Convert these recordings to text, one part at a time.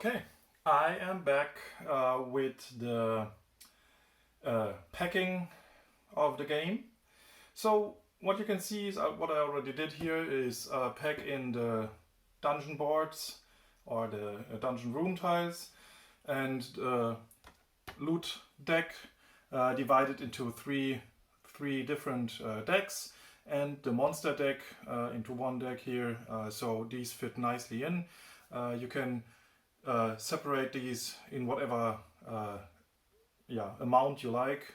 Okay, I am back with the packing of the game. So what you can see is what I already did here is pack in the dungeon boards or the dungeon room tiles and loot deck divided into three different decks, and the monster deck into one deck here, so these fit nicely in. You can separate these in whatever amount you like.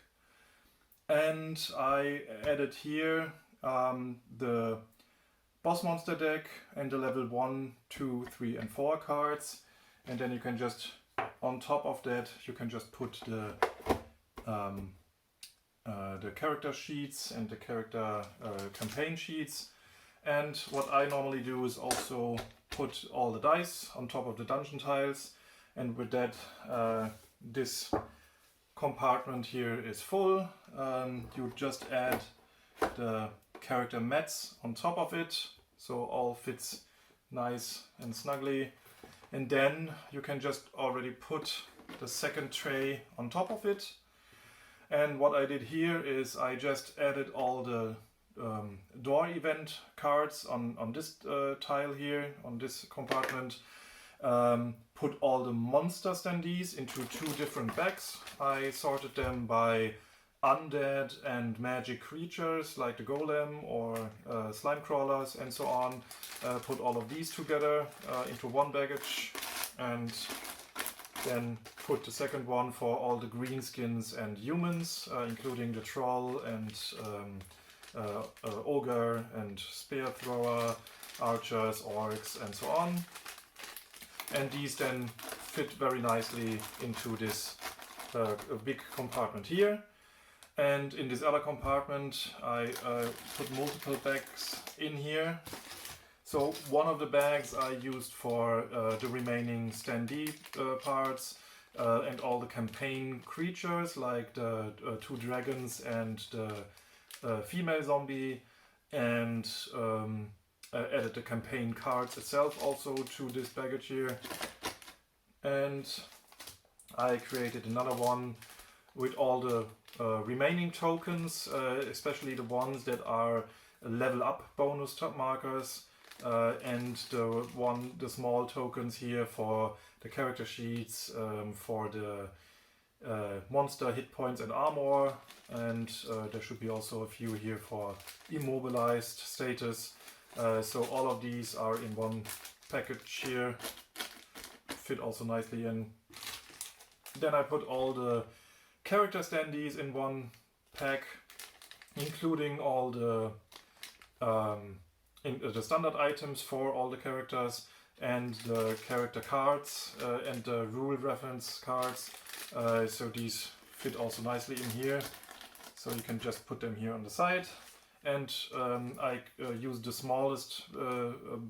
And I added here the boss monster deck and the level 1, 2, 3 and 4 cards, and then you can just, on top of that, you can just put the character sheets and the character campaign sheets. And what I normally do is also put all the dice on top of the dungeon tiles, and with that this compartment here is full. You just add the character mats on top of it, so all fits nice and snugly, and then you can just already put the second tray on top of it. And what I did here is I just added all the door event cards on this tile here, on this compartment. Put all the monster standees into two different bags. I sorted them by undead and magic creatures like the golem or slime crawlers and so on. Put all of these together into one baggage, and then put the second one for all the greenskins and humans, including the troll and ogre and spear thrower, archers, orcs and so on. And these then fit very nicely into this big compartment here. And in this other compartment I put multiple bags in here. So one of the bags I used for the remaining standee parts and all the campaign creatures like the two dragons and the female zombie, and added the campaign cards itself also to this baggage here. And I created another one with all the remaining tokens, especially the ones that are level up bonus top markers, and the small tokens here for the character sheets, for the monster hit points and armor, and there should be also a few here for immobilized status. So all of these are in one package here, fit also nicely in. Then I put all the character standees in one pack, including all the standard items for all the characters and the character cards and the rule reference cards. So these fit also nicely in here, so you can just put them here on the side. And I use the smallest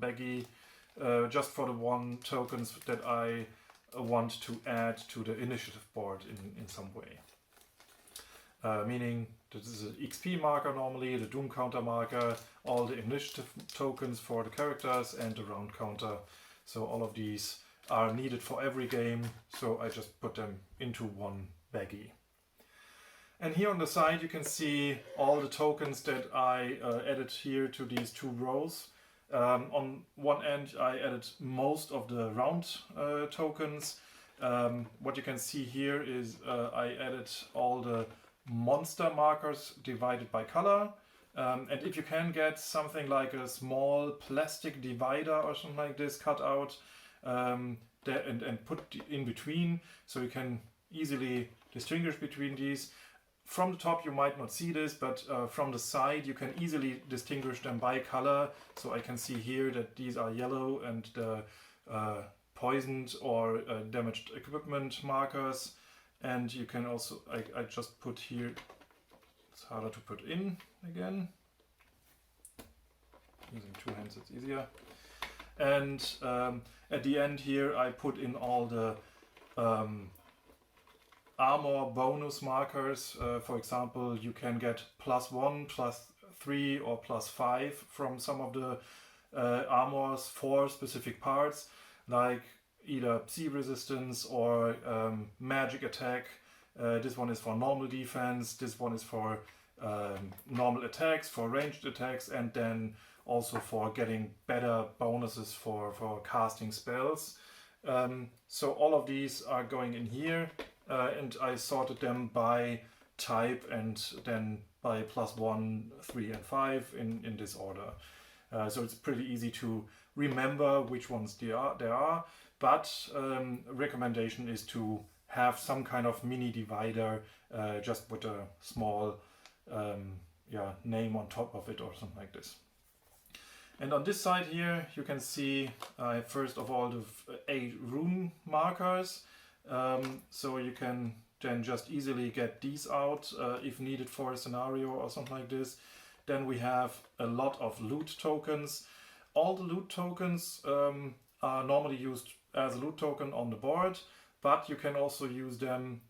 baggie just for the one tokens that I want to add to the initiative board in some way. Meaning this is an XP marker normally, the doom counter marker, all the initiative tokens for the characters, and the round counter. So all of these are needed for every game, so I just put them into one baggie. And here on the side you can see all the tokens that I added here to these two rows. On one end I added most of the round tokens. What you can see here is I added all the monster markers divided by color. And if you can get something like a small plastic divider or something like this cut out and put in between, so you can easily distinguish between these. From the top you might not see this, but from the side you can easily distinguish them by color. So I can see here that these are yellow and the poisoned or damaged equipment markers. And you can also, I just put here, it's harder to put in again. Using two hands it's easier. And at the end here I put in all the armor bonus markers. For example, you can get +1, +3 or +5 from some of the armors for specific parts. Like either Psi resistance or magic attack. This one is for normal defense, this one is for normal attacks, for ranged attacks, and then also for getting better bonuses for casting spells. So all of these are going in here, and I sorted them by type and then by +1, 3 and 5 in this order. So it's pretty easy to remember which ones there are, but recommendation is to have some kind of mini divider just with a small name on top of it or something like this. And on this side here you can see first of all the 8 rune markers, so you can then just easily get these out if needed for a scenario or something like this. Then we have a lot of loot tokens. All the loot tokens are normally used as a loot token on the board, but you can also use them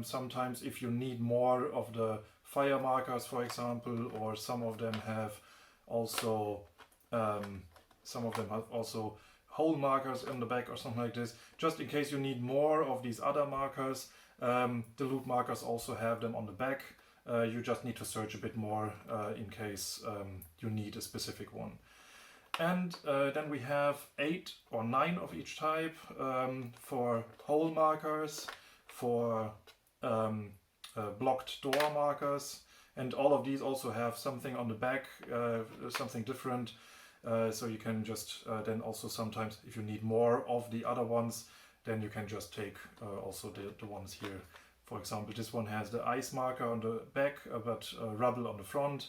sometimes if you need more of the fire markers, for example, or some of them have also hole markers in the back or something like this. Just in case you need more of these other markers, the loot markers also have them on the back. You just need to search a bit more in case you need a specific one. And then we have 8 or 9 of each type for hole markers, for blocked door markers, and all of these also have something on the back, something different. So you can just then also sometimes, if you need more of the other ones, then you can just take also the ones here. For example, this one has the ice marker on the back, but rubble on the front.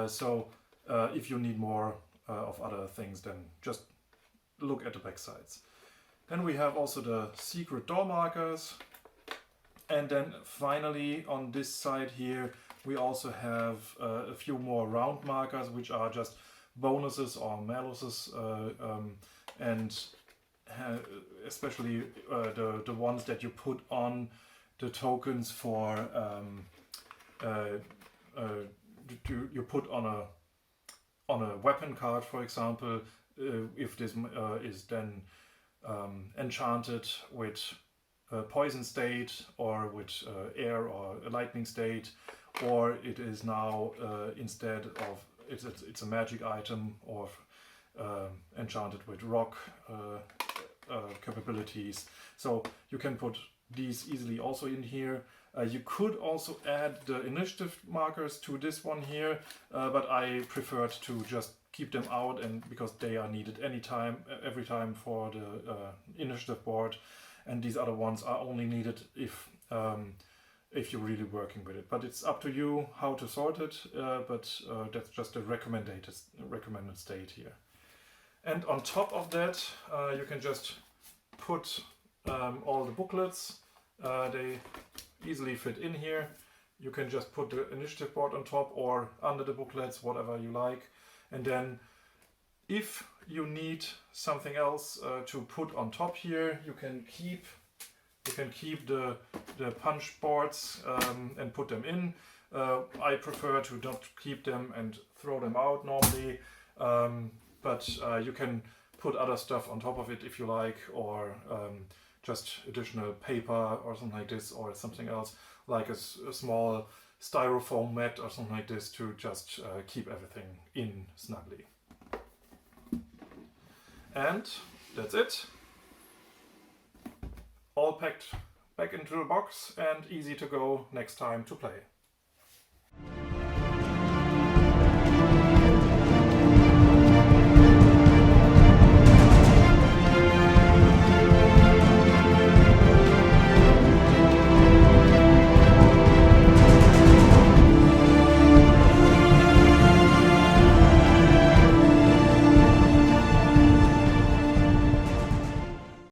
So if you need more of other things, then just look at the back sides. Then we have also the secret door markers. And then finally on this side here, we also have a few more round markers, which are just bonuses or maluses, and especially the ones that you put on the tokens for you put on a weapon card, for example, if this is then enchanted with poison state or with air or lightning state, or it is now instead of it's a magic item or enchanted with rock capabilities. So you can put these easily also in here. You could also add the initiative markers to this one here, but I preferred to just keep them out, and because they are needed every time for the initiative board, and these other ones are only needed if you're really working with it. But it's up to you how to sort it, but that's just a recommended state here. And on top of that, you can just put all the booklets. They easily fit in here. You can just put the initiative board on top or under the booklets, whatever you like. And then if you need something else to put on top here, you can keep the punch boards and put them in. I prefer to not keep them and throw them out normally, but you can put other stuff on top of it if you like, or just additional paper or something like this, or something else like a small styrofoam mat or something like this to just keep everything in snugly. And that's it. All packed back into the box and easy to go next time to play.